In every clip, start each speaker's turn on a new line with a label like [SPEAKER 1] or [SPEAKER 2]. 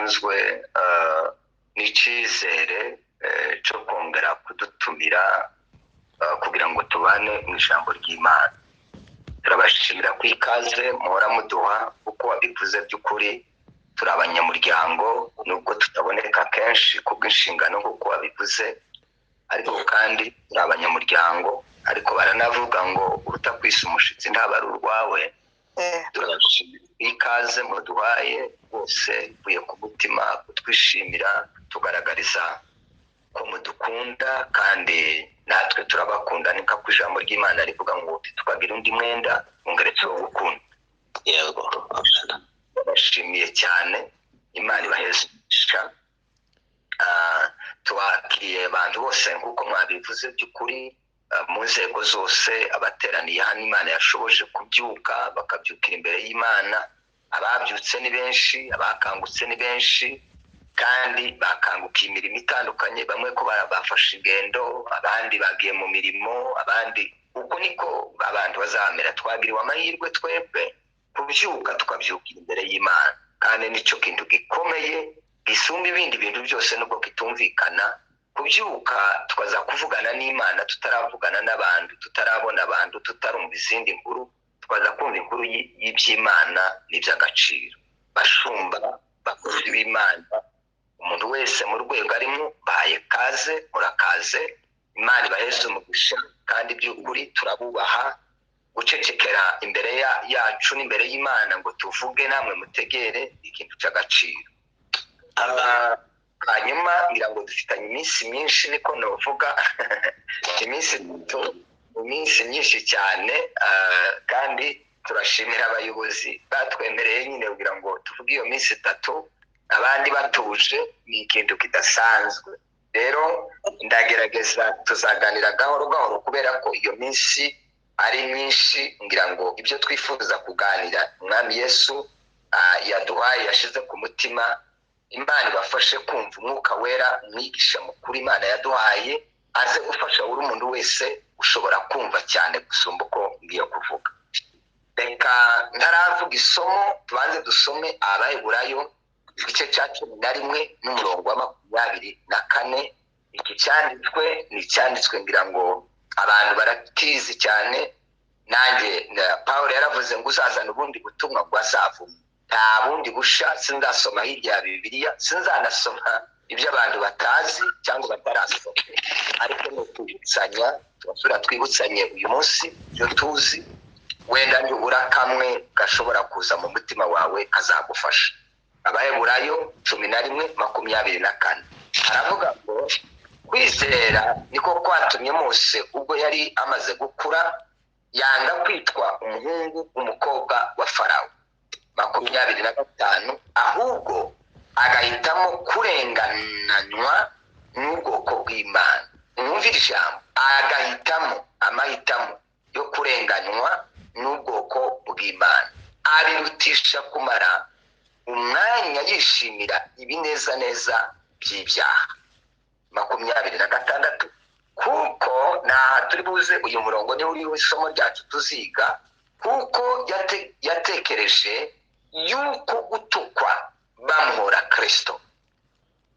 [SPEAKER 1] watanzwe n'icizere cyo kongera kudutumira kugira ngo tubane mu ijambo ry'Imana. Turabashimira ku ikaze muhora muduha uko wabivuze by'ukuri. Turi abanyamuryango nubwo tutaboneka kenshi kubw'inshingano nk'uko wabivuze, ariko kandi turi abanyamuryango, ariko baranavuga ngo uruta kwisa umushitsi ntaba ari urwawe. Turabashimira ikaze muduhaye bose buye ku mutima, kutwishimira, tugaragariza ko mudukunda kandi natwe turabakunda. Nika ku ijambo ry'Imana rivuga ngo tukagira undi mwenda ungeretse wo gukunda.
[SPEAKER 2] Yego,
[SPEAKER 1] bashimiye cyane, Imana ibahesha. Twakiriye abantu bose nk'uko mwabivuze by'ukuri, mu nzego zose, abateraniye hano Imana yashoboje kubyuka bakabyukira imbere y'Imana. Ababyutse ni benshi, abakangutse ni benshi, kandi bakangukiye imirimo itandukanye. Bamwe ko bafashe ingendo, abandi bagiye mu mirimo, abandi uko niko abantu bazamera. Twagiriwe amahirwe twebwe kubyuka tukabyukira imbere y'Imana, kandi nicyo kintu gikomeye gisumba ibindi bintu byose nubwo kitumvikana. Kubyuka tukaza kuvugana n'Imana tutaravugana n'abantu, tutarabona abantu, tutarumva izindi nkuru, tukaza kumva inkuru y'iby'Imana n'iby'agaciro. Bashumba, bakozi b'Imana, umuntu wese mu rwego arimo, bahaye kaze, murakaze. Imana ibaheze umugisha, kandi by'ukuri turabubaha. Gucecekera imbere yacu n'imbere y'Imana ngo tuvuge namwe mutegere ikintu cy'agaciro. Hanyuma ngira ngo dufitanye iminsi myinshi, niko novuga iminsi myinshi cyane, kandi turashimira abayobozi batwemereye nyine kugira ngo tuvuge iyo minsi 3, abandi batuje. Ni ikintu kidasanzwe. Rero ndagerageza tuzaganira gahoro gahoro, kubera ko iyo minsi ari myinshi. Ngira ngo ibyo twifuza kuganira Umwami Yesu yaduhaye, yashize ku mutima. Imana ibafashe kumva Umwuka Wera, umwigisha mukuru Imana yaduhaye, aze gufasha buri muntu wese ushobora kumva cyane gusumba uko ngiye kuvuga. Reka ntaravuga isomo, tubanze dusome Abaheburayo igice cya 11 n'umurongo wa 24. Iki cyanditswe ni icyanditswe ngira ngo abantu barakizi cyane. Nanjye Pawulo yaravuze ngo uzazana ubundi butumwa ngo azavuma. Nta bundi busha sinzasoma hirya ya Bibiliya, sinzanasoma ibyo abantu batazi cyangwa batarasoma, ariko no kwibutsanya. Turasura twibutsanye uyu munsi ibyo tuzi, wenda nibura kamwe gashobora kuza mu mutima wawe kazagufasha. Abaheburayo 11:24 aravuga ngo kwizera niko kwatumye Mose ubwo yari amaze gukura yanga kwitwa umuhungu w'umukobwa wa Farawo. 25 ahubwo agahitamo kurengananywa n'ubwoko bw'Imana. Mwumvire ijambo, agahitamo, amahitamo yo kurenganywa n'ubwoko bw'Imana, abirutisha kumara umwanya yishimira ibinezaneza by'ibyaha. 26 kuko na turi buze uyu murongo ni uri w'isomo ryacu tuziga, kuko yatekereje yuko gutukwa bamuhora Kristo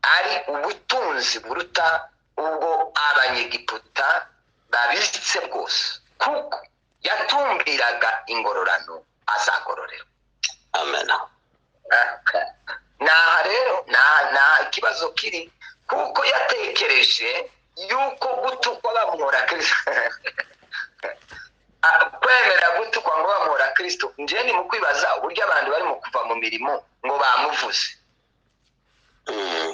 [SPEAKER 1] ari ubutunzi buruta ubwo Abanyegiputa babitse bwose, kuko yatumbiraga ingororano azagororerwa.
[SPEAKER 2] amen.
[SPEAKER 1] Naha rero nta kibazo kiri, kuko yatekereje yuko gutukwa bamuhora Kristo kwemera gutukwa ngo bamuhora Kristo. Nje ni mu kwibaza uburyo abantu bari mu kuva mu mirimo ngo bamuvuze,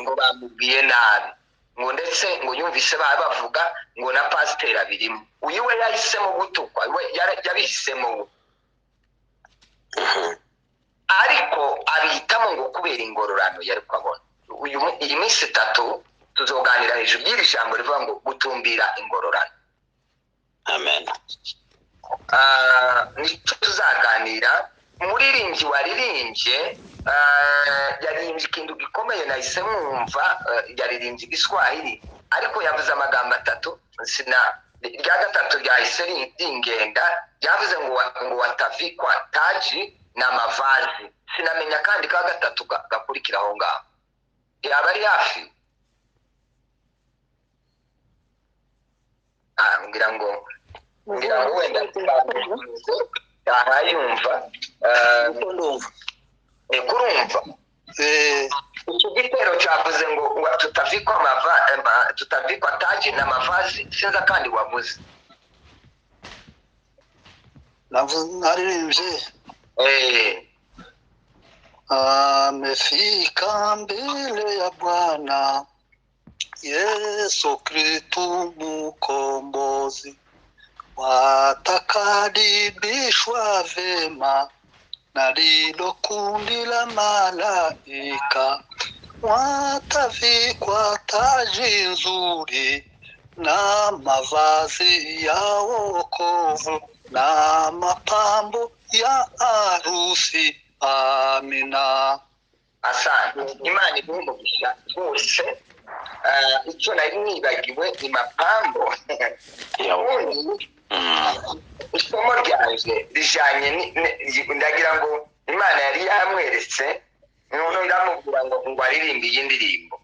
[SPEAKER 1] ngo bamubwiye nabi, ngo ndetse ngo yumvise bavuga ngo na pasiteri abirimo. Uyu we yahisemo gutukwa, yabihisemo we, ariko abihitamo ngo kubera ingororano yari kwabona. Iyi minsi 3 tuzoganira hejuru y'iri jambo rivuga ngo gutumbira ingororano.
[SPEAKER 2] Amen.
[SPEAKER 1] Nicyo tuzaganira. Umuririmbyi waririmbye yaririmbye ikintu gikomeye, nahise mwumva. Yaririmbye Igiswahili ariko yavuze amagambo 3. Irya gatatu ryahise ringenda, yavuze ngo watavikwa taji na mavazi. Sinamenya kandi ka gatatu gakurikira aho ngaho. yaba ari hafi ngira ngo wenda yumva kurumva icyo gitero cyavuze ngo tutavikwa taji na mavazi sinza kandi wavuze
[SPEAKER 3] naririmbye amefika mbele ya Bwana Yesu Kristo mkombozi, watakaribishwa vema na lilo kundi la malaika, watavikwa taji nzuri na mavazi ya wokovu na mapambo ya harusi. Amina.
[SPEAKER 1] Asante. Imana igumugisha bose. Icyo nari nibagiwe ni mapambo. Isomo ryanjye rijanye ndagira ngo Imana yari yamweretse none ndamubwira ngo aririmbe iyi ndirimbo.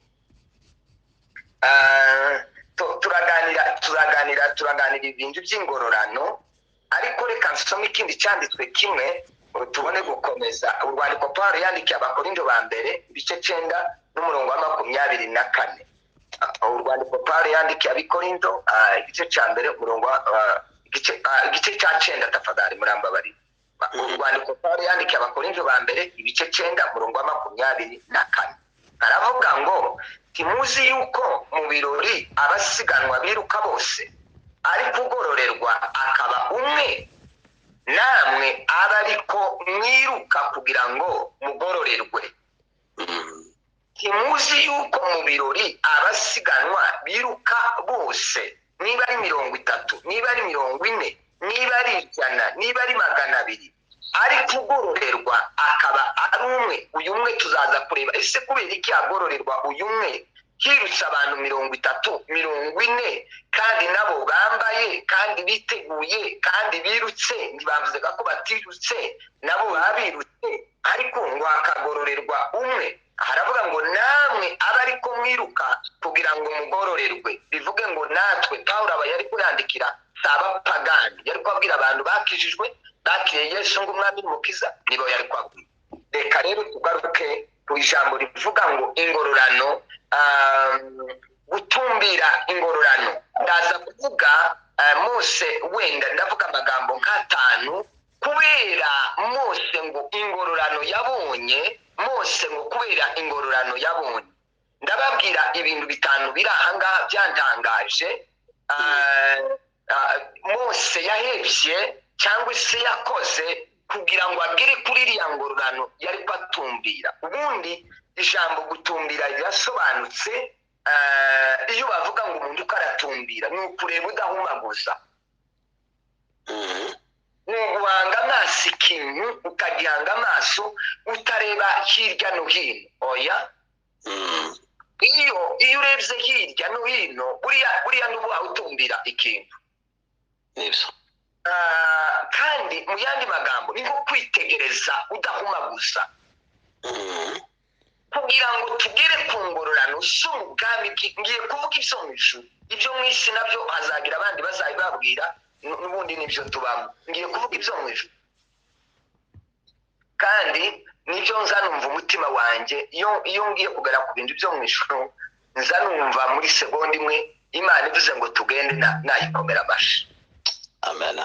[SPEAKER 1] Turaganira ibintu by'ingororano, ariko reka nsome ikindi cyanditswe kimwe tubone gukomeza. Urwandiko Pawulo yandikiye Abakorinto ba mbere ibice 9 n'umurongo wa 24. Urwandiko Pawulo yandikiye Abakorinto igice cya mbere umurongo igice cya 9 tafadhali murambabari. Urwandiko Pawulo yandikiye Abakorinto ba mbere ibice 9 umurongo wa 24. Aravuga ngo timuzi yuko mu birori abasiganwa biruka bose, ariko ugororerwa akaba umwe, namwe aba ariko mwiruka kugira ngo mugororerwe. Timuzi yuko mu birori abasiganwa biruka bose, niba ari 30, niba ari 40, niba ari 100, niba ari 200, ariko ugororerwa akaba ari umwe. Uyu umwe tuzaza kureba ese kubera iki agororerwa uyu umwe hirutse abantu 30, 40, kandi nabo bambaye kandi biteguye kandi birutse. Ntibavuze ko batirutse, nabo babirutse, ariko ngo akagororerwa umwe. Haravuga ngo namwe aba ariko mwiruka kugira ngo mugororerwe. Bivuge ngo natwe Pawulo aba yari kuyandikira saba pagani, yari kubabwira abantu bakijijwe bakiriye Yesu ng'umwami n'umukiza, nibo yari kwabwira. Reka rero tugaruke ku ijambo rivuga ngo ingororano, gutumbira ingororano. Ndaza kuvuga Mose, wenda ndavuga amagambo nk'atanu kubera Mose ngo ingororano yabonye. Mose ngo kubera ingororano yabonye, ndababwira ibintu bitanu biri aha ngaha byantangaje. Mose yahebye cyangwa se yakoze kugira ngo agere kuri iriya ngororano yari kwatumbira. Ubundi ijambo gutumbira rirasobanutse. Iyo bavuga ngo umuntu ukaratumbira ni ukureba udahumaguza, ni uguhanga amaso ikintu ukagihanga amaso utareba hirya no hino. Oya, iyo urebye hirya no hino buriya n'ubu utumbira ikintu. Kandi mu yandi magambo ni nko kwitegereza udahumaguza, kugira ngo tugere ku ngororano z'umugambi. Ngiye kuvuga ibyo mu ijuru, ibyo mu isi nabyo hazagira abandi bazabibabwira, n'ubundi nibyo tubamo. Ngiye kuvuga ibyo mu ijuru, kandi nibyo nzanumva umutima wanjye. Iyo ngiye kugera ku bintu byo mu ijuru, nzanumva muri segonda imwe Imana ivuze ngo tugende, nayikomera amashyi.
[SPEAKER 2] Amen.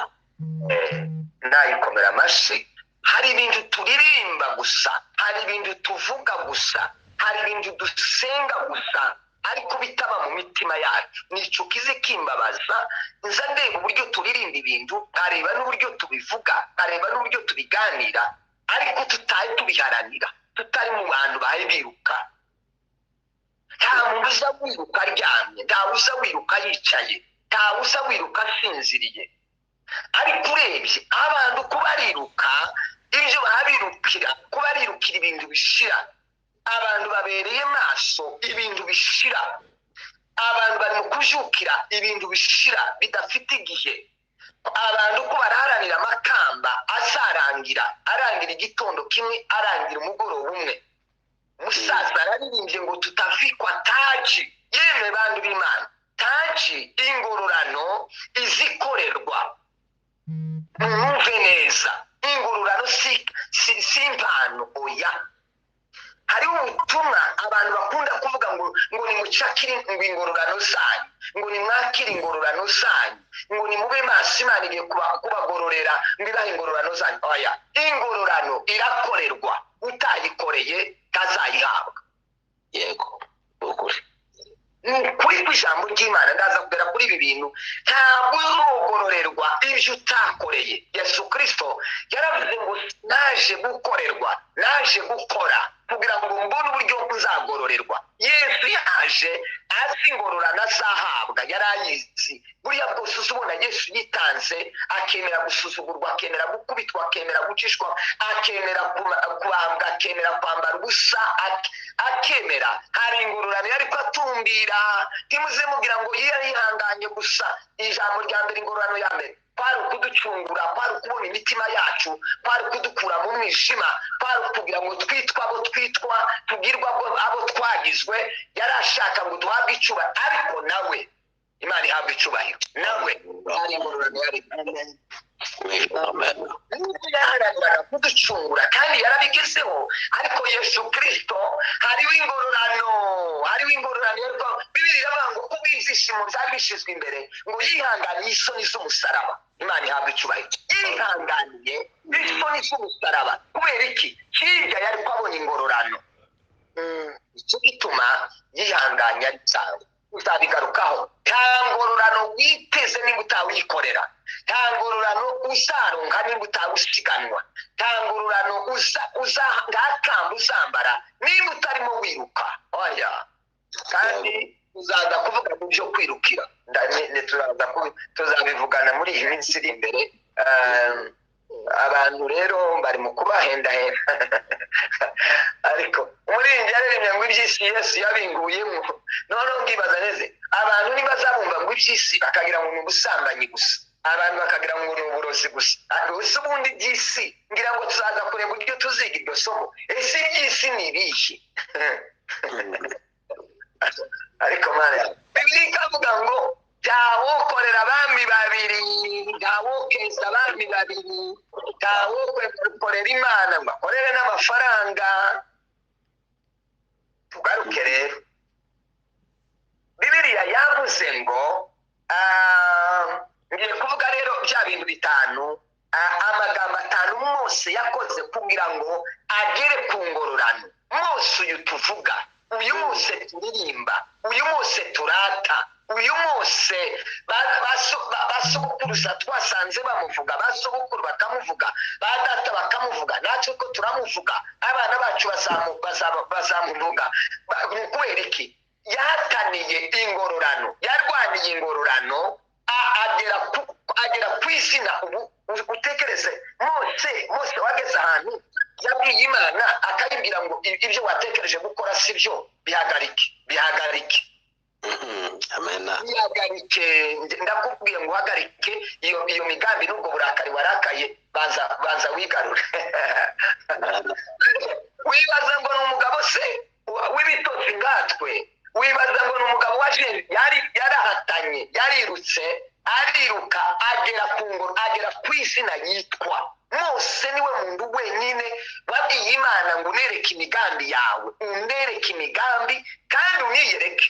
[SPEAKER 1] Nayikomera amashyi. Hari ibintu turirimba gusa, hari ibintu tuvuga gusa, hari ibintu dusenga gusa, ariko bitaba mu mitima yacu. Nicyo kize kimbabaza. Nza ndeba uburyo turirimba ibintu, nkareba n'uburyo tubivuga, nkareba n'uburyo tubiganira, ariko tutaye tubiharanira, tutari mu bantu bahe biruka. Nta muntu uza wiruka aryamye, nta uza wiruka yicaye, nta uza wiruka asinziriye. Ariko urebye abantu kubariruka, ibyo babirukira, kubarirukira ibintu bishira. Abantu babereye maso ibintu bishira. Abantu bari mu kujukira ibintu bishira bidafite igihe. Abantu ko baraharanira amakamba azarangira, arangira igitondo kimwe, arangira umugoroba umwe. umusaza araririmbye ngo tutavikwa taji. Yemwe bantu b'Imana, taji ingororano izikorerwa. Mwumve neza, ingororano si impano, oya. Hari ubutumwa abantu bakunda kuvuga ngo ni mucakire ingororano zanyu, ngo ni mwakire ingororano zanyu, ngo ni mube maso Imana igiye kubagororera mbibaha ingororano zanyu. Oya, ingororano irakorerwa, utayikoreye tazayihabwa.
[SPEAKER 2] Yego, ukuri.
[SPEAKER 1] Kuri kw'ijambo ry'Imana ndaza kugera kuri ibi bintu. Ntabwo uzogororerwa ibyo utakoreye. Yesu Kristo yaravuze ngo naje gukorerwa, naje gukora kugira ngo mbone uburyo uzagororerwa. Yesu yaje azi ingororano azahabwa, yari ayizi. Buriya bwose uzubona Yesu yitanze, akemera gusuzugurwa, akemera gukubitwa, akemera gucishwa, akemera kubambwa, akemera kwambara ubusa, akemera. Hari ingororano ariko atumbira. Ntimuze mugira ngo yihanganye gusa. Ijambo rya mbere, ingororano ya mbere kwari ukuducungura, kwari ukubona imitima yacu, kwari kudukura mu mwijima, kwari ukugira ngo twitwa abo twitwa, tugirwa abo twagizwe. Yari ashaka ngo duhabwe icyubahiro, ariko nawe Imana ihabwe icyubahiro. Nawe ari ingororano yari yaharanira kuducungura kandi yarabigezeho. Ariko Yesu Kristo hariho ingororano, ariko Bibiliya iravuga ngo kuko ibyishimo byari bishyizwe imbere, ngo yihanganiye isoni z'umusaraba. Imana ihabwe icyubahiro. Yihanganiye isoni z'umusaraba. Kubera iki? Hirya yari kwabona ingororano. Icyo gituma yihanganye ari cyane. Uzabigarukaho. Nta ngororano witeze niba utawikorera. Nta ngororano uzaronka niba utawusiganwa. Nta ngororano ntakamba uzambara niba utarimo wiruka. Oya. Kandi uzaza kuvuga mu byo kwirukira. Tuzabivugana muri iyi minsi iri imbere. Abantu rero bari mu kubahendahenda. Ariko umuririmbyi yaririmbye ngo iby'isi Yesu yabinguyemo. Noneho ngibaza neze, abantu ntibazabumva ngo iby'isi bakagira ngo ni ubusambanyi gusa, abantu bakagira ngo ni uburozi gusa. Ese ubundi iby'isi ngira ngo tuzaza kureba uburyo tuziga iryo somo. Ese iby'isi ni ibihe? Ariko Mariya, Bibiliya ikavuga ngo ntawokorera abami babiri, ntawokeza abami babiri, ntawokorera Imana ngo akorere n'amafaranga. Tugaruke rero, Bibiliya yavuze ngo ngiye kuvuga rero bya bintu bitanu, amagambo atanu Mose yakoze kugira ngo agere ku ngororano. Mose uyu tuvuga, uyu Mose turirimba, uyu Mose turata, uyu Mose basokuruza twasanze bamuvuga, basogokuru bakamuvuga, badata bakamuvuga, natwe ko turamuvuga, abana bacu bazamuvuga. Kubera iki? Yahataniye ingororano, yarwaniye ingororano, agera ku izina. Ubu utekereze, Mose wageze ahantu yabwiye Imana akayibwira ngo ibyo watekereje gukora si byo, bihagarike.
[SPEAKER 2] Amena.
[SPEAKER 1] Bihagarike, ndakubwiye ngo uhagarike iyo migambi n'ubwo burakari warakaye, banza wigarure. Wibaza ngo ni umugabo se w'ibitotsi ngatwe? Wibaza ngo ni umugabo waje yarahatanye, yarirutse, ariruka agera ku izina yitwa Mose. Niwe muntu wenyine wabwiye Imana ngo unereke imigambi yawe, unereke imigambi kandi uniyereke.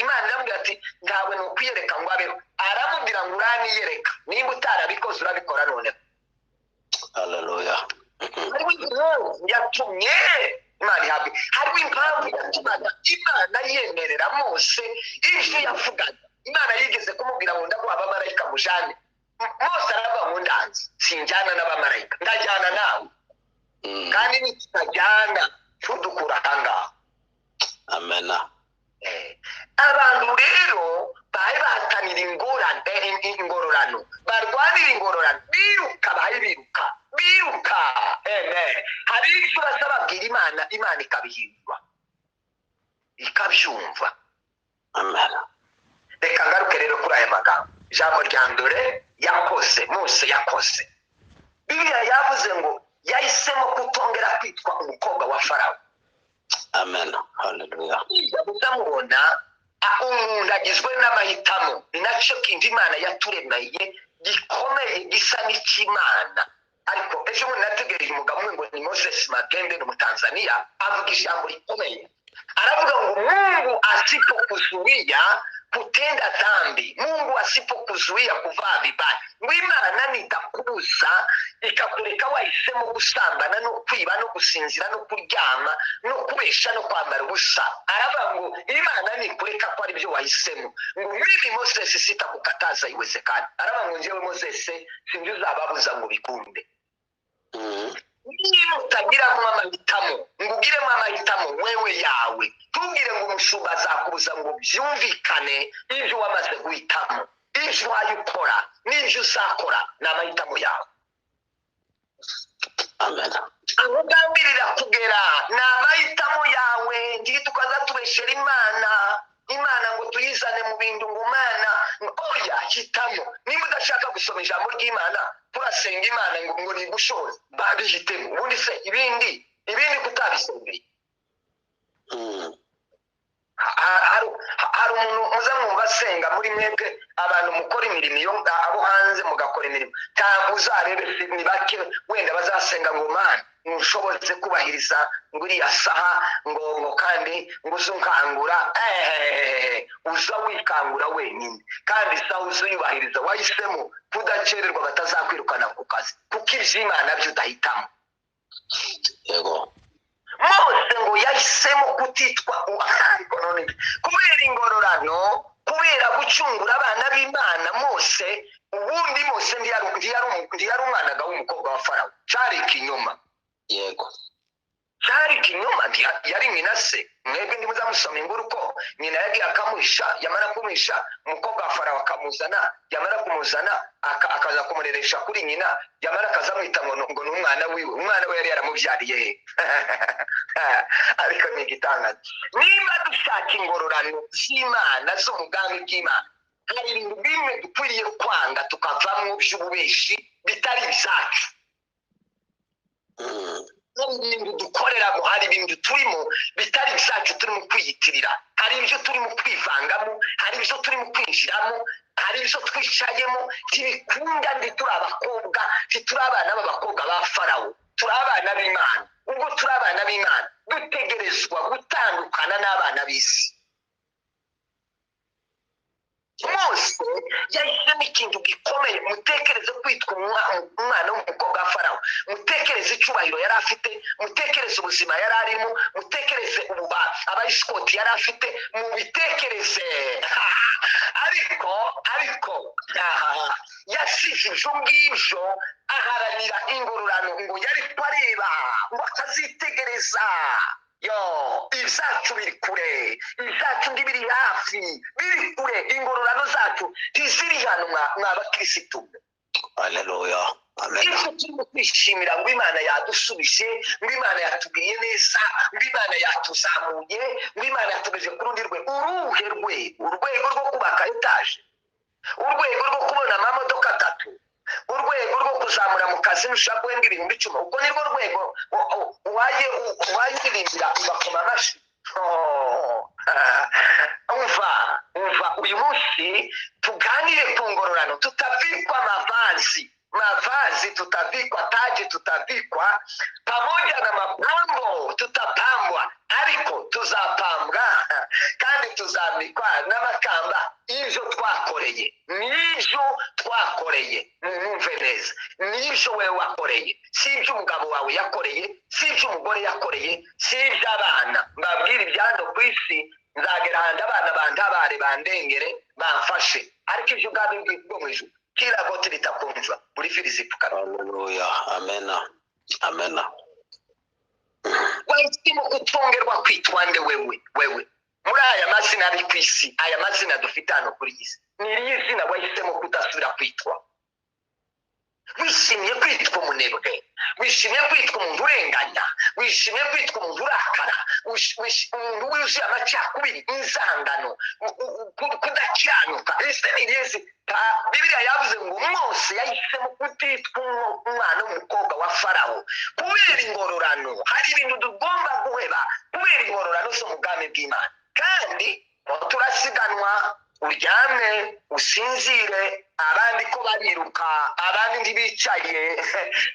[SPEAKER 1] Imana iramubwira ati ntawe ni ukwiyereka ngo abeho. Aramubwira ngo uraniyereka, nimba utarabikoze urabikora noneho.
[SPEAKER 2] Haleluya.
[SPEAKER 1] Hariho impamvu yatumye Imana ihabwe, hariho impamvu yatumaga Imana yemerera Mose ijwi yavugaga. Imana yigeze kumubwira ngo ndaguha abamarayika mujane. Mose aravuga ngo ndanze, sinjyana n'abamarayika, ndajyana nawe. Kandi nitutajyana tudukura ahangaha.
[SPEAKER 2] Amena.
[SPEAKER 1] Abantu rero bari bahatanira ingororano, barwanira ingororano, biruka. Hari icyo basababwira Imana, Imana ikabihindura, ikabyumva.
[SPEAKER 2] Amena.
[SPEAKER 1] Reka ngaruke rero kuri aya magambo. Ijambo rya mbere yakoze, Mose yakoze. Bibiliya yavuze ngo yahisemo kutongera kwitwa umukobwa wa Farawo.
[SPEAKER 2] Amen. Hallelujah.
[SPEAKER 1] muzamubona umuntu agizwe n'amahitamo. Ni nacyo kintu Imana yaturemeye gikomeye gisa n'icy'Imana. Ariko ejo bundi nategereje umugabo umwe ngo ni Moses Magembe ni Umutanzania, avuga ijambo rikomeye. Aravuga ngo Mungu asipokuzuia kutenda dhambi, Mungu asipokuzuia kuvaa vibaya, ngo Imana nitakubuza ikakureka wahisemo gusambana no kwiba no gusinzira no kuryama no kubesha no kwambara ubusa. Aravuga ngo Imana nikureka ko ari byo wahisemo, ngo mimi Moses sitakukataza iwezekana. Aravuga ngo njyewe Moses sinjye uzababuza ngo bikunde. Niba utagiramo amahitamo ngo ugiremo amahitamo wewe yawe, ntugire ngo umushumba azakubuza ngo byumvikane ibyo wamaze guhitamo, ibyo wayikora n'ibyo uzakora ni amahitamo yawe.
[SPEAKER 2] Amen.
[SPEAKER 1] aho ugambirira kugera ni amahitamo yawe. ngiye tukaza tubeshera Imana ngo tuyizane mu bintu ngo Imana oya hitamo. Niba udashaka gusoma ijambo ry'Imana turasenga Imana ngo nigushoze babihitemo. Ubundi se ibindi kutabisengeye. hari umuntu muza mwumva asenga muri mwebwe abantu mukora imirimo iyo abo hanze mugakora imirimo cyangwa uzarebe ni bake wenda bazasenga ngo Mana ntushobotse kubahiriza ngo uriya saha ngo kandi ngo uzunkangura uza wikangura wenyine kandi saha uzuyubahiriza wahisemo kudacererwa batazakwirukana ku kazi kuko iby'Imana byo udahitamo.
[SPEAKER 2] Yego.
[SPEAKER 1] Mose ngo yahisemo kutitwa kubera ingororano, kubera gucungura abana b'Imana. Ubundi Mose ntiyari umwana w'umukobwa wa Farawo, cyari ikinyoma.
[SPEAKER 2] Yego.
[SPEAKER 1] cyari ikinyoma. Yari nyina se. Mwebwe ndimuzamusoma inkuru ko nyina yagiye akamuhisha, yamara kumuhisha umukobwa wa Farawo akamuzana, yamara kumuzana akaza kumureresha kuri nyina, yamara akazamwita ngo ni umwana wiwe. Umwana we yari yaramubyariye he? Ariko ni igitangaza. Niba dushaka ingororano z'Imana z'umugambi bw'Imana, hari ibintu bimwe dukwiriye kwanga tukavamo by'ububeshi bitari ibyacu. Hari ibintu dukoreramo, hari ibintu turimo bitari ibyacu turimo kwiyitirira, hari ibyo turimo kwivangamo, hari ibyo turimo kwinjiramo, hari ibyo twicayemo. Ntibikunda ntituri abakobwa, ntituri abana b'abakobwa ba Farawo, turi abana b'Imana. Ubwo turi abana b'Imana dutegerezwa gutandukana n'abana b'isi. Mose yahisemo ikintu gikomeye. Mutekereze kwitwa umwana w'umukobwa wa Farawo, mutekereze icyubahiro yari afite, mutekereze ubuzima yari arimo, mutekereze abayisikoti yari afite, mubitekereze. ariko yasishije ubwibyo aharanira ingororano ngo yari kwareba ngo akazitegereza. Ibyacu biri kure, ibyacu ntibiri hafi, biri kure. Ingororano zacu ntiziri hano mw'abakirisitu.
[SPEAKER 2] Haleluya. Amen.
[SPEAKER 1] Iyo turimo kwishimira ngo Imana yadusubije, ngo Imana yatubwiye neza, ngo Imana yatuzamuye, ngo Imana yatugejeje ku rundi rwego. Uruhe rwego? Urwego rwo kubaka etaje, urwego rwo kubona amamodoka 3, urwego rwo kuzamura mu kazi nushaka guhembwa 10,000. Ubwo ni rwo rwego wayirimbira ugakoma amashyi. umva uyu munsi tuganire ku ngororano. Tutavikwa mavazi, tutavikwa taji, tutavikwa pamoja na mapambo, tutapambwa, ariko tuzapambwa kandi tuzambikwa n'amakamba. Ibyo twakoreye, n'ibyo twakoreye, mwumve neza, n'ibyo wewe wakoreye, si ibyo umugabo wawe yakoreye, si ibyo umugore yakoreye, si ibyo abana. Mbabwira ibyando ku isi, nzagera ahandi abana bantabare bandengere bamfashe, ariko ibyo ubwami bwo mu ijuru kila goti litakunjwa buri Filizipu kabiri.
[SPEAKER 2] Haleluya. Amena. Amena.
[SPEAKER 1] Wahisemo kutongerwa kwitwa nde wewe? Muri aya mazina ari ku isi, aya mazina dufite hano kuri isi, ni irihe zina wahisemo kudasubira kwitwa? wishimye kwitwa umunebwe, wishimye kwitwa umuntu urenganya, wishimye kwitwa umuntu urakara, umuntu wuzuye amacakubiri, inzangano, kudakiranuka. Ese nirizi Bibiliya yavuze ngo Mose yahisemo kutitwa umwana w'umukobwa wa Farawo kubera ingororano. Hari ibintu tugomba guheba kubera ingororano zo mu bwami bw'Imana. Kandi turasiganwa, uryame usinzire, abandi ko bariruka, abandi ntibicaye.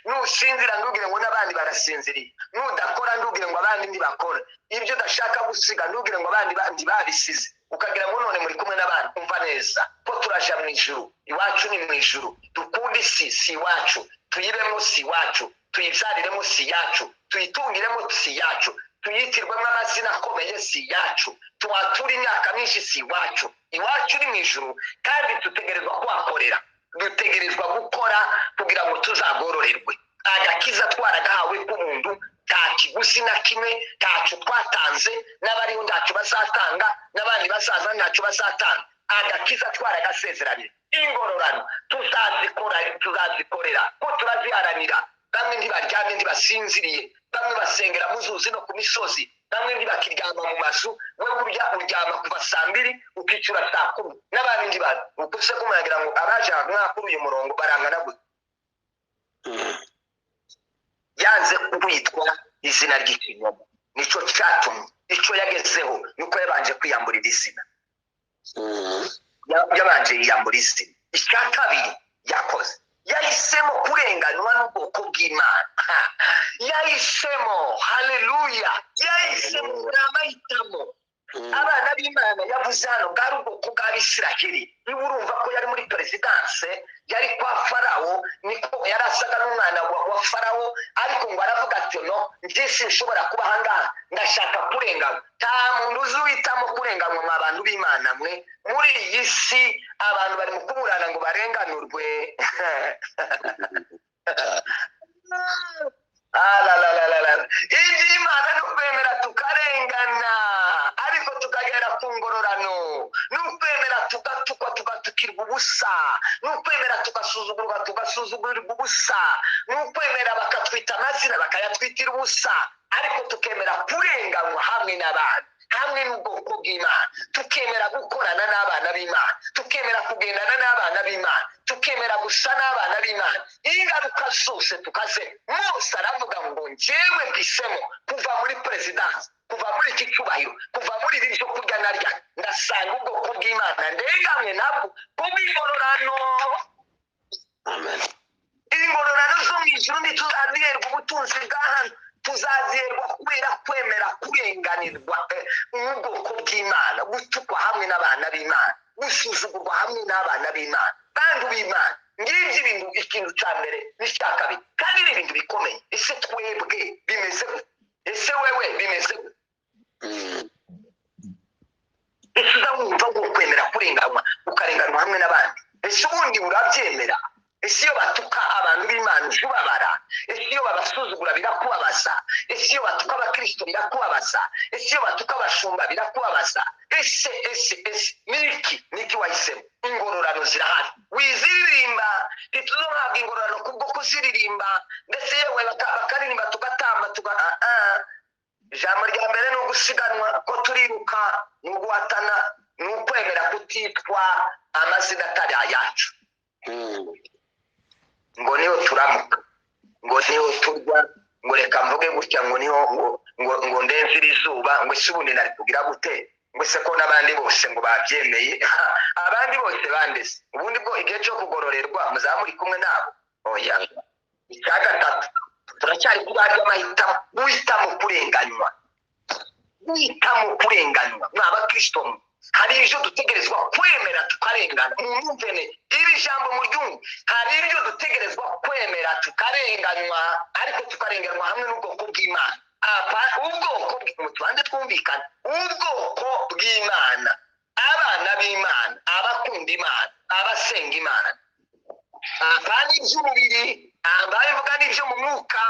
[SPEAKER 1] Nusinzira ndubwire ngo n'abandi barasinziriye, nudakora ndubwire ngo abandi ntibakora. Ibyo udashaka gusiga ndubwire ngo abandi babisize, ukagira ngo none muri kumwe n'abandi. Umva neza ko turaja mu ijuru, iwacu ni mu ijuru. Dukunde isi si iwacu, tuyibemo si iwacu, tuyibyariremo si yacu, tuyitungiremo si yacu, tuyitirwemo amazina akomeye si yacu, tuhatura imyaka myinshi si iwacu. Iwacu ni mu ijuru, kandi dutegerezwa kuhakorera, dutegerezwa gukora kugira ngo tuzagororerwe. Agakiza twaragahawe k'umuntu, nta kiguzi na kimwe, ntacyo twatanze, n'abariho ntacyo bazatanga, n'abandi bazaza ntacyo bazatanga. Agakiza twaragasezeranye. Ingororano tuzazikorera ko turaziharanira. Bamwe ntibaryamye ntibasinziriye, bamwe basengera mu zuzi no ku misozi, bamwe ntibakiryama mu mazu. We uryama kuva saa 2 ukicura saa 10, n'abandi ntibari ukuse kumuragira ngo abaje mwakuru uyu murongo barangana gute. Yanze kwitwa izina ry'ikinyoma, nico cyatumye ico yagezeho nuko yabanje kwiyamburira izina. Yabanje yiyambura izina. Icya kabiri yakoze, yahisemo kurenganywa n'ubwoko bw'Imana. Yahisemo, haleluya, yahisemo n'amahitamo. Abana b'Imana yavuze hano bwari ubwoko bw'Abisiraheli. Niba urumva ko yari muri perezidanse, yari kwa Farawo, niko yari asaga n'umwana wa Farawo, ariko ngo aravuga ati no, njye sinshobora kuba ahangaha, ndashaka kurenganywa. Nta muntu uzuhitamo kurenganywa mwa bantu b'Imana mwe. Muri iyi si abantu bari mu kuburana ngo barenganurwe. Iby'Imana ni ukwemera tukarengana, ariko tukagera ku ngororano. Ni ukwemera tugatukwa tugatukirwa ubusa, ni ukwemera tugasuzugurirwa ubusa, ni ukwemera bakatwita amazina bakayatwitira ubusa, ariko tukemera kurenganywa hamwe n'abandi, hamwe n'ubwoko bw'Imana. Tukemera gukorana n'abana b'Imana, tukemera kugendana n'abana b'Imana, tukemera gusa n'abana b'Imana. Ingaruka zose tukaze. Mose aravuga ngo njyewe mpisemo kuva muri perezidansi, kuva muri iki cyubahiro, kuva muri ibi byo kurya narya, ndasanga ubwoko bw'Imana ndengamwe nabwo kubw'ingororano.
[SPEAKER 2] Amen.
[SPEAKER 1] Ingororano zo mu ijuru ntituzaziherwa ubutunzi bwa hano, tuzaziherwa kubera kwemera kurenganirwa n'ubwoko bw'Imana, gutukwa hamwe n'abana b'Imana, gusuzugurwa hamwe n'abana b'Imana, bantu b'Imana. Ngibyo ibintu, ikintu cya mbere n'icya kabiri, kandi ni ibintu bikomeye. Ese twebwe bimeze gute? Ese wewe bimeze gute? Ese uzawumva ngo kwemera kurenganywa, ukarenganwa hamwe n'abandi? Ese ubundi urabyemera? Ese iyo batuka abantu b'Imana ubabara? Ese iyo babasuzugura birakubabaza? Ese iyo batuka abakristo birakubabaza? Ese iyo batuka abashumba birakubabaza? Ese niki wahisemo? Ingororano zirahari, wiziririmba. Ntituzohabwa ingororano kubwo kuziririmba, ndetse yewe bakaririmba tugatamba ijambo rya mbere ni ugusiganwa, ko turiruka, ni uguhatana, ni ukwemera kutitwa amazina atari ayacu. Ngo niho turamuka, ngo niho turya, ngo reka mvuge gutya, ngo niho ngo ndenzira izuba, ngo ese ubundi nari kugira gute? Ngo se ko n'abandi bose ngo babyemeye. Abandi bose bandese, ubundi bwo igihe cyo kugororerwa muzaba muri kumwe nabo. Oya. Icya gatatu, turacyari kubarya amahitamo. Guhitamo kurenganywa, guhitamo kurenganywa mw'abakristo. Hari ibyo dutegerezwa kwemera tukarengana. Mwumvene iri jambo mu ryumwe. Hari ibyo dutegerezwa kwemera tukarenganywa, ariko tukarenganwa hamwe n'ubwoko bw'Imana. Ubwoko mutubanze twumvikana, ubwoko bw'Imana, abana b'Imana, abakunda Imana, abasenga Imana. Abandi iby'umubiri, ababivuga n'ibyo mu mwuka.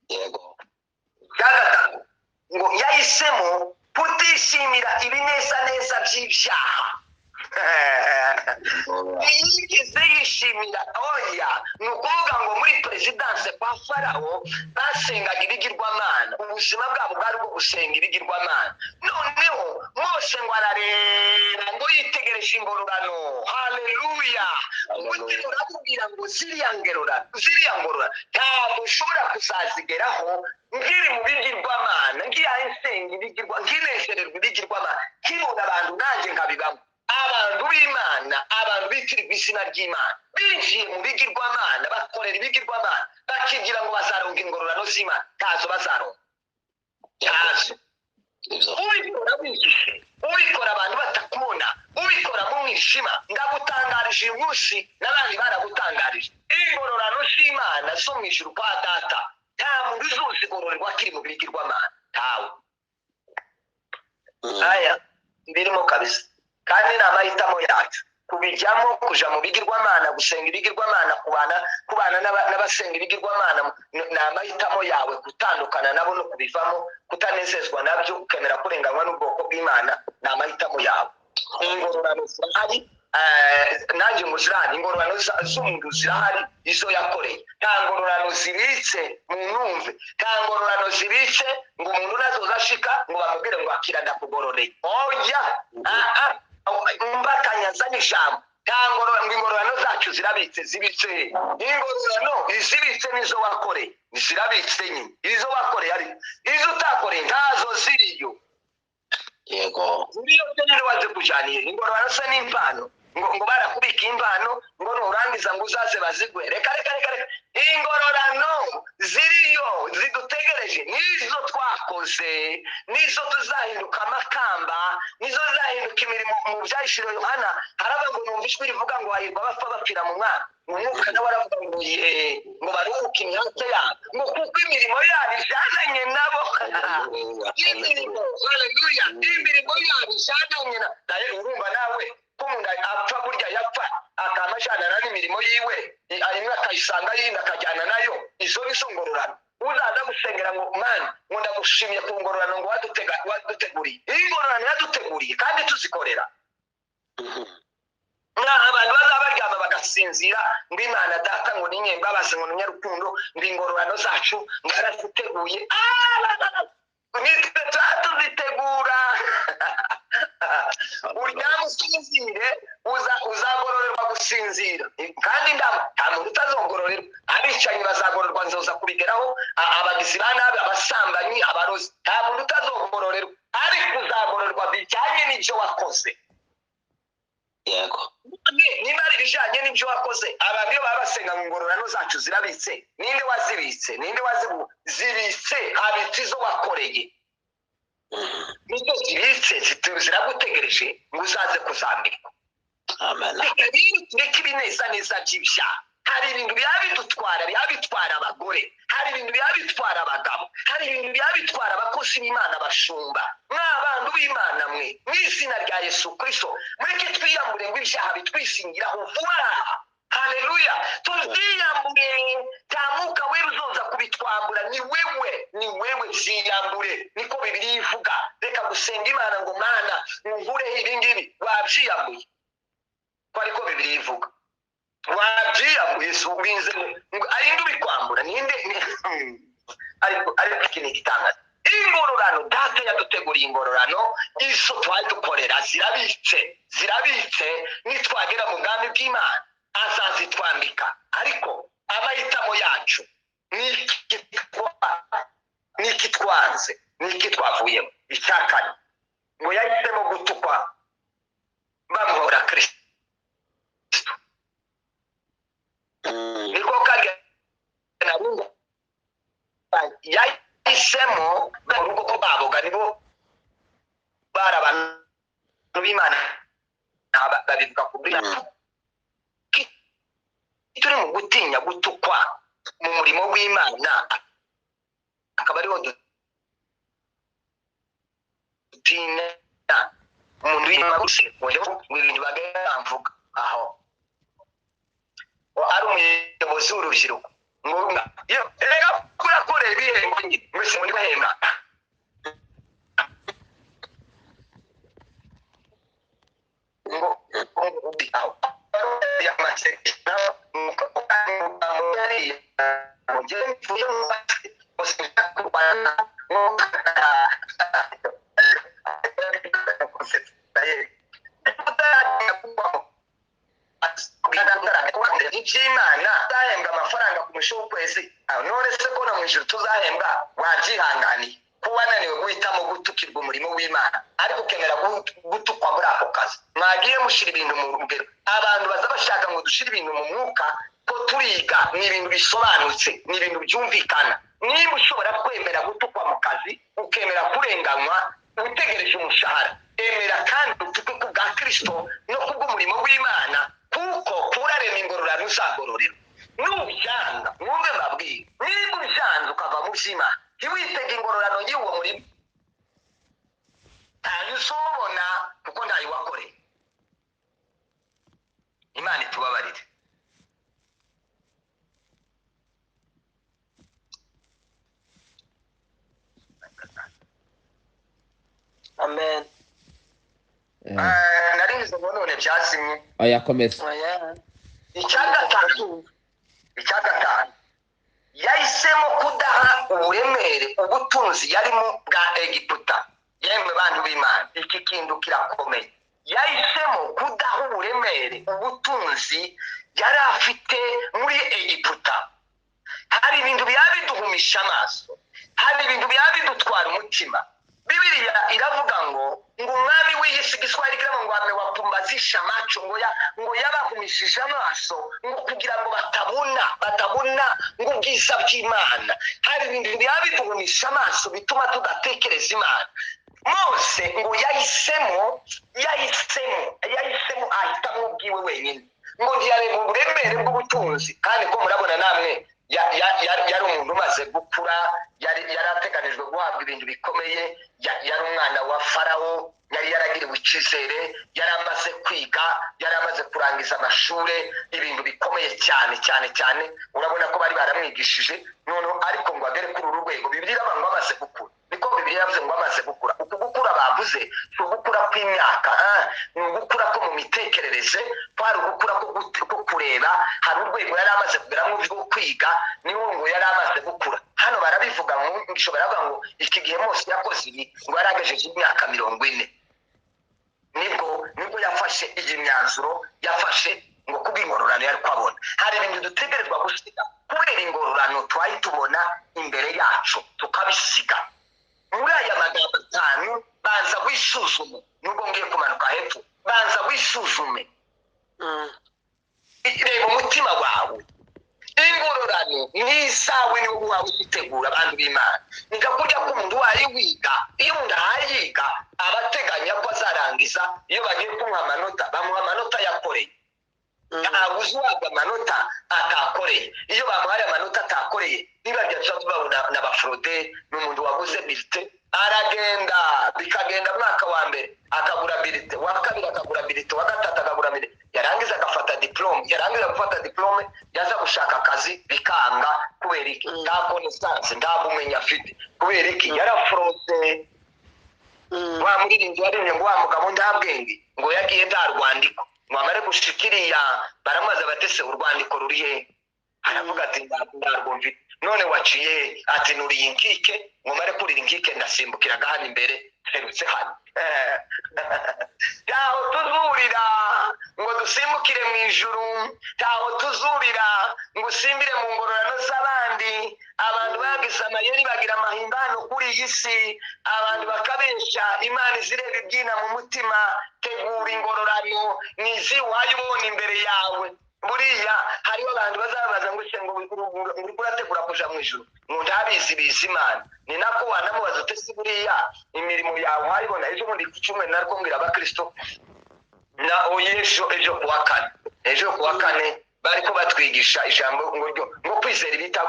[SPEAKER 2] Yego.
[SPEAKER 1] Gatatu, ngo yahisemo kutishimira ibinezaneza by'ibyaha. ntiyigeze yishimira oya ni ukuvuga ngo muri perezidanse kwa farawo basengaga ibigirwamana ubuzima bwabo bwari bwo gusenga ibigirwamana noneho mose ngo arareba ngo yitegereje ingororano haleluya umutima uramubwira ngo ziriya ngororano ntabwo ushobora kuzazigeraho ngiri mu bigirwamana ngiyahe nsenga ibigirwa nkineshererwa ibigirwamana nkibona abantu nanjye nkabibamo abantu b'Imana abantu bitirirwa izina ry'Imana binjiye mu bigirwamana bakorera ibigirwamana bakigira ngo bazaronga ingororano z'Imana ntazo bazaronga ntazo ubikora wigishe ubikora abantu batakubona ubikora mu mwijima ndagutangarije uyu munsi n'abandi baragutangarije ingororano z'Imana zo mu ijuru kwa data nta muntu uzozigororerwa akiri mu bigirwamana ntawe aya birimo kabisa kandi ni amahitamo yacu kubijyamo kuja mu bigirwamana gusenga ibigirwamana kubana n'abasenga ibigirwamana ni amahitamo yawe gutandukana nabo no kubivamo kutanezezwa nabyo ukemera kurenganywa n'ubwoko bw'Imana ni amahitamo yawe ingororano zirahari nanjye muzirahari ingororano z'umuntu zirahari izo yakoreye nta ngororano zibitse mu numve nta ngororano zibitse ngo umuntu nazoza ashika ngo bamubwire ngo akira ndakugororeye oya mbatanyazanye ijambo ingororano zacu zirabitse zibitse ingororano izibitse nizo wakoreye zirabitse nyine izo wakoreye ari izo utakoreye ntazo ziriyo
[SPEAKER 2] yego
[SPEAKER 1] ziriyo se nizo waze kujaniye ingororano se n'impano ngo barakubika impano ngo nurangiza ngo uzaze bazigwe reka ingororano ziriyo zidutegereje nizo twakoze nizo tuzahinduka amakamba nizo zahinduka imirimo mu byahishiro Yohana haravuga ngo numva ijwi rivuga ngo hahirwa abapfa bapfira mu mwana umwuka nawe aravuga ngo ngo baruhuke imyaka yabo ngo kuko imirimo yabo ijananye nabo imirimo haleluya imirimo yabo ijananye nayo urumva nawe ko umuntu apfa burya yapfa akamajana n'imirimo yiwe imwe akayisanga yindi akajyana nayo izo nizo ngororano uzaza gusengera ngo mwana ngo ndagushimye ku ngororano ngo waduteguriye iyi ngororano yaduteguriye kandi tuzikorera abantu bazaba baryama bagasinzira ngo Imana data ngo ni nyembabazi ngo ni nyarukundo ngo ingororano zacu ngo yaraziteguye nitwe tuzitegura uryama usinzire uzagororerwa gusinzira kandi nta muntu utazongororerwa abicanyi bazagororerwa nzoza kubigeraho abagizi ba nabi abasambanyi abarozi nta muntu utazongororerwa ariko uzagororerwa bijyanye n'ibyo wakoze
[SPEAKER 2] yego
[SPEAKER 1] niba ari ibijyanye n'ibyo wakoze abantu iyo baba basenga ngo ingororano zacu zirabitse ninde wazibitse zibitse habitse izo wakoreye nizo zibitse ziragutegereje ngo uzaze kuzambikwa reka rero tureke ibinezaneza by'ibyaha hari ibintu biba bitwara abagore hari ibintu biba bitwara abagabo hari ibintu biba bitwara abakozi b'Imana bashumba mw'abantu b'Imana mwe mu izina rya Yesu Kristo mureke twiyambure ngo ibyaha bitwisingiraho vuba haleluya tuziyambure nta mwuka wera uzoza kubitwambura ni wewe byiyambure niko Bibiliya ivuga reka gusenga Imana ngo Mana unkureho ibi ngibi wabyiyambuye ko ariko Bibiliya ivuga wabyiyambuye si ubinze ngo arinde ubikwambura ninde ariko iki ni igitangaza ingororano data yaduteguriye ingororano izo twari dukorera zirabitse nitwagera mu bwami bw'Imana azazitwambika ariko amahitamo yacu niki twanze niki twavuyemo icyakane ngo yahisemo gutukwa bamuhora Kristo niko kagena rungu yahisemo urugo ko baboga nibo barabantu b'Imana babivuga ku bwira turi mu gutinya gutukwa mu murimo w'Imana akaba ariho dutinya umuntu w'Imana gushimira ngo ibintu bagamvuga aho ari umuyobozi w'urubyiruko ngo reka kurakorera ibihembo mwese muri bahemba ngo by'Imana tuzahembwa amafaranga ku musho w'ukwezi none se ko na mu ijuru tuzahembwa wabyihanganiye kuba wananiwe guhitamo gutukirwa umurimo w'Imana ariko ukemera gutukwa muri ako kazi mwagiye mushira ibintu mu rugero abantu baza bashaka ngo dushire ibintu mu mwuka ko turiga ni ibintu bisobanutse ni ibintu byumvikana niba ushobora kwemera gutukwa mu kazi ukemera kurenganywa utegereje umushahara emera kandi utuke ku bwa Kristo no kubw'umurimo w'Imana kuko kurarema ingororano uzagororerwa nubyanga mwumve mbabwire niba ubyanze ukava mu by'Imana ntiwitege ingororano y'uwo murimo ntayo uzobona kuko ntayo wakoreye Imana itubabarire
[SPEAKER 2] Amen.
[SPEAKER 1] narize ngo none byazimye
[SPEAKER 4] oya komeza
[SPEAKER 1] icyagatanu yahisemo kudaha uburemere ubutunzi yarimo bwa Egiputa yemwe bantu b'Imana iki kintu kirakomeye yahisemo kudaha uburemere ubutunzi yari afite muri Egiputa hari ibintu byabiduhumisha amaso hari ibintu byabidutwara umutima Bibiliya iravuga ngo umwami w'iyisi Giswahili kiramo ngo amewapumbazisha macho ngo yabahumishije amaso ngo kugira ngo batabona ngo ubwiza bw'Imana hari ibintu byabiduhumisha amaso bituma tudatekereza Imana Mose ngo yahisemo ahitamo ubwiwe wenyine ngo ntiyareba uburemere bw'ubutunzi kandi ko murabona namwe yari umuntu umaze gukura yari ateganijwe guhabwa ibintu bikomeye yari umwana wa Farawo yari yaragiriwe icyizere yari amaze kwiga yari amaze kurangiza amashuri ibintu bikomeye cyane urabona ko bari baramwigishije none ariko ngo agere kuri uru rwego Bibiliya iravuga ngo amaze gukura niko Bibiliya yavuze ngo amaze gukura uku gukura bavuze si ugukura kw'imyaka ni ugukura ko mu mitekerereze kwari ugukura ko kureba hari urwego yari amaze kugeramo rwo kwiga niho ngo yari amaze gukura hano barabivuga mu nshobora kuvuga ngo iki gihe Mose yakoze ibi ngo yaragejeje imyaka 40 nibwo yafashe iyi myanzuro yafashe ngo kubw'ingororano yari kwabona hari ibintu dutegerezwa gusiga kubera ingororano twari tubona imbere yacu tukabisiga muri aya magambo 5 banza wisuzume nubwo ngiye kumanuka hepfo banza wisuzume reba umutima wawe ingororano n'isawe niwo wawe utegura abantu b'Imana ngakurya ko umuntu wari wiga iyo umuntu ayiga abateganya ko azarangiza iyo bagiye kumuha amanota bamuha amanota yakoreye ntabwo uzubagwa amanota atakoreye iyo bamuhaye amanota atakoreye niba byaca tubabona n'abafrode n'umuntu waguze birite aragenda bikagenda mwaka wa mbere akagura birite wa kabiri akagura birite wa gatatu akagura birite yarangiza agafata diplome yarangiza gufata diplome yaza gushaka akazi bikanga kubera iki nta connaissance nta bumenyi afite kubera iki yarafrode wa muririnzi warinye ngo wa mugabo nta bwenge ngo yagiye nta rwandiko ngo amare gushikiriya baramaze batese urwandiko ruri he aravuga ati ndarwumvira none waciye ati nuriye inkike ngo mare kurira inkike ndasimbukiraga hano imbere herutse hano taho tuzurira ngo dusimbukire mu ijuru taho tuzurira ngo usimbire mu ngororano z'abandi abantu bagize amayeri bagira amahimbano kuri iyi si abantu bakabesha Imana izireba ibyina mu mutima tegura ingororano nizi wayubona imbere yawe buriya hariho abantu bazabaza ngo se ngo uri kurategura kuja mu ijuru ngo ndabizi bizi Imana ni nako wanamubaza utese buriya imirimo yawe hayibona ejo muri kucumwe narwo ngira abakristo na ejo kuwa kane bariko batwigisha ijambo ngo kwizera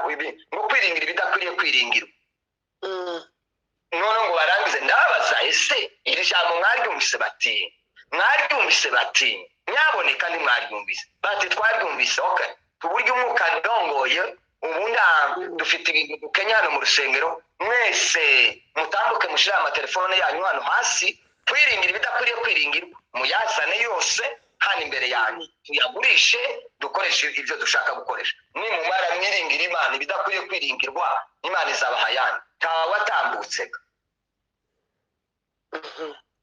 [SPEAKER 1] ngo kwiringira ibidakwiriye kwiringirwa none ngo barangize ndabaza ese iri jambo mwaryumvise bati nyaboneka ni mwaryumvise bati twaryumvise okay tuburyo umwuka ndongoye ubundi dufite ibintu dukenya hano mu rusengero mwese mutambuke mushira amatelefone yanyu hano hasi kwiringira ibidakwiriye kwiringirwa muyazane yose hano imbere yanyu tuyagurishe dukoreshe ibyo dushaka gukoresha nimumara mwiringira Imana ibidakwiriye kwiringirwa Imana izabaha yandi tawatambutse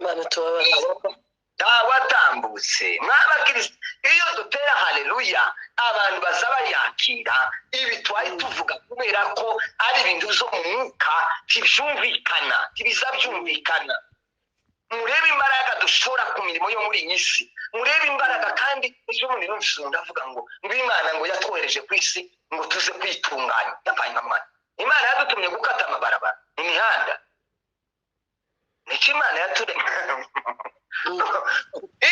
[SPEAKER 2] Imana tubabarire
[SPEAKER 1] watambutse mwabakristo iyo dutera haleluya abantu baza bayakira ibi twari tuvuga kubera ko ari ibintu zo mu mwuka ntibyumvikana ntibizabyumvikana. Murebe imbaraga dushora ku mirimo yo muri iyi si, murebe imbaraga. kandi ejo bundi numvise umuntu avuga ngo Imana ngo yatwohereje ku isi ngo tuze kwitunganya. Yabaye nka mwana. Imana yadutumye gukata amabarabara imihanda. Niki Imana yaturemye.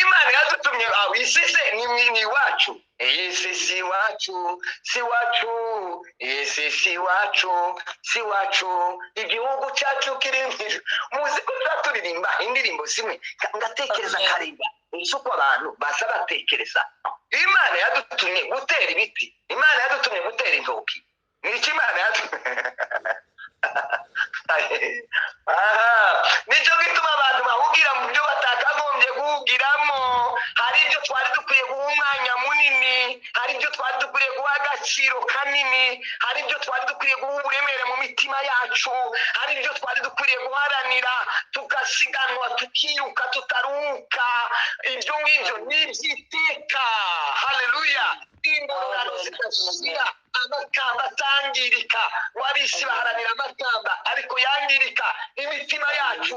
[SPEAKER 1] Imana yadutumye aho isi se ni iwacu. Isi si iwacu, si iwacu, isi si iwacu, si iwacu, igihugu cyacu kiri mu ijuru. Muzi ko turirimba indirimbo zimwe ngatekereza kareba uko abantu baza batekereza. Imana yadutumye gutera ibiti, Imana yadutumye gutera intoki. Niki Imana nicyo gituma abantu bahugira mu byo batakagombye guhugiramo. Hari ibyo twari dukwiye guha umwanya munini, hari ibyo twari dukwiye guha agaciro kanini, hari ibyo twari dukwiye guha uburemere mu mitima yacu, hari ibyo twari dukwiye guharanira tugasiganwa tukiruka tutaruhuka. Ibyo ngibyo ni iby'iteka. Haleluya. Ingororano zidashira, amakamba atangirika. Wabisi baharanira amakamba ariko yangirika. Imitima yacu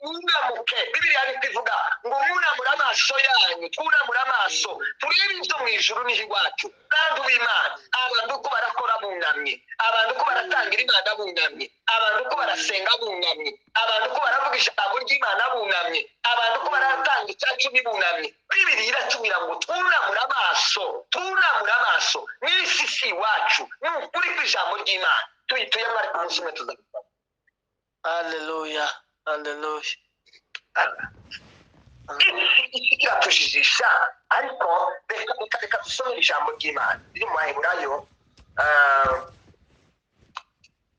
[SPEAKER 1] yunamuke. Bibiliya ariko ivuga ngo munamure amaso yanyu, twunamure amaso turebe ibyo mu ijuru niho iwacu. Bantu b'Imana, abantu uko barakora bunamye, abantu uko baratangira Imana bunamye, abantu uko barasenga bunamye, abantu uko baravuga ijambo ry'Imana bunamye, abantu uko baratanga icyacu bunamye. Bibiliya iratubwira ngo twunamure amaso, twunamure amaso. N'isi si iwacu, ni ukuri kw'ijambo ry'Imana. Tuyituyemo ariko umunsi umwe tuzabikora.
[SPEAKER 2] Haleluya, haleluya.
[SPEAKER 1] Iki kiratujijisha, ariko reka dusome ijambo ry'Imana riri mu Baheburayo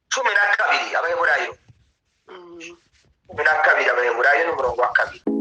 [SPEAKER 1] 12. Abaheburayo 12, Abaheburayo n'umurongo wa 2.